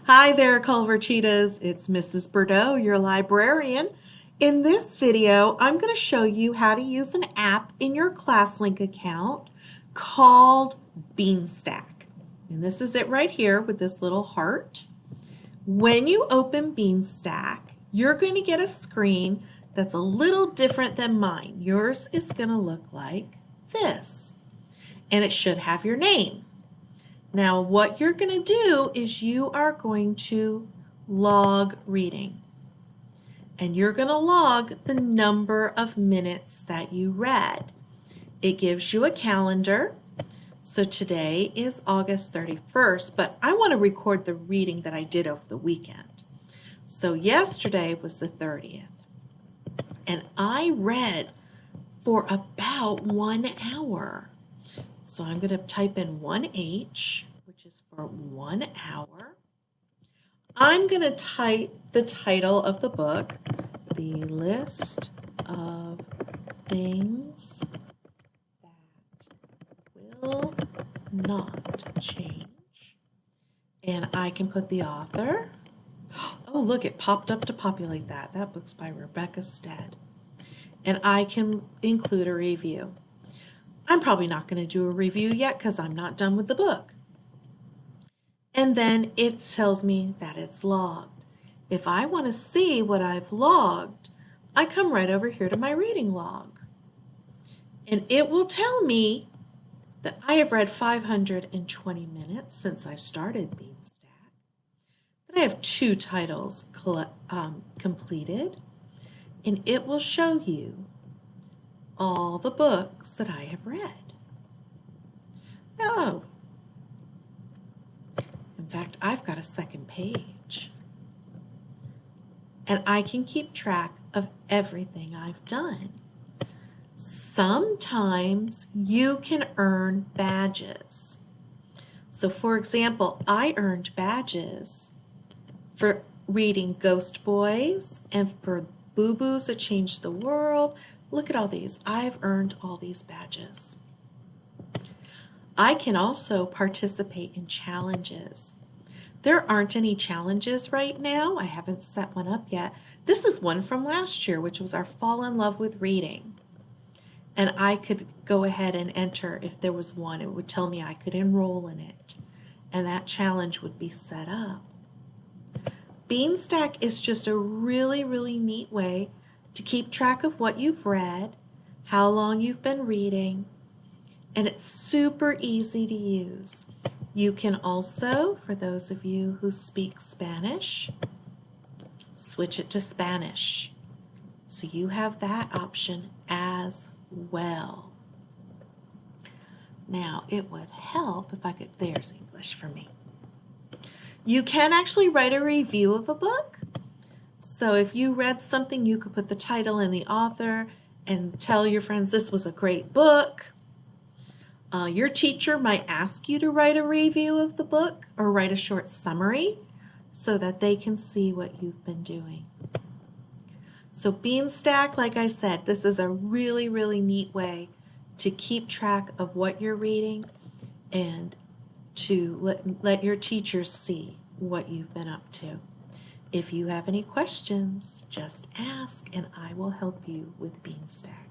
Hi there, Culver Cheetahs. It's Mrs. Bordeaux, your librarian. In this video, I'm going to show you how to use an app in your ClassLink account called Beanstack. And this is it right here with this little heart. When you open Beanstack, you're going to get a screen that's a little different than mine. Yours is going to look like this, and it should have your name. Now what you're going to do is you are going to log reading, and you're going to log the number of minutes that you read. It gives you a calendar. So today is August 31st, but I want to record the reading that I did over the weekend. So yesterday was the 30th, and I read for about 1 hour. So I'm going to type in 1H, which is for 1 hour. I'm going to type the title of the book, The List of Things That Will Not Change. And I can put the author. Oh, look, it popped up to populate that. That book's by Rebecca Stead. And I can include a review. I'm probably not going to do a review yet because I'm not done with the book. And then it tells me that it's logged. If I want to see what I've logged, I come right over here to my reading log. And it will tell me that I have read 520 minutes since I started Beanstack. That I have 2 titles completed. And it will show you all the books that I have read. Oh, in fact, I've got a second page. And I can keep track of everything I've done. Sometimes you can earn badges. So for example, I earned badges for reading Ghost Boys and for Boo Boos That Changed the World. Look at all these. I've earned all these badges. I can also participate in challenges. There aren't any challenges right now. I haven't set one up yet. This is one from last year, which was our Fall in Love with Reading. And I could go ahead and enter if there was one. It would tell me I could enroll in it. And that challenge would be set up. Beanstack is just a really, really neat way to keep track of what you've read, how long you've been reading, and it's super easy to use. You can also, for those of you who speak Spanish, switch it to Spanish. So you have that option as well. Now, it would help if I could, there's English for me. You can actually write a review of a book. So if you read something, you could put the title and the author and tell your friends this was a great book. Your teacher might ask you to write a review of the book or write a short summary so that they can see what you've been doing. So Beanstack, like I said, this is a really, really neat way to keep track of what you're reading and to let your teachers see what you've been up to. If you have any questions, just ask and I will help you with Beanstack.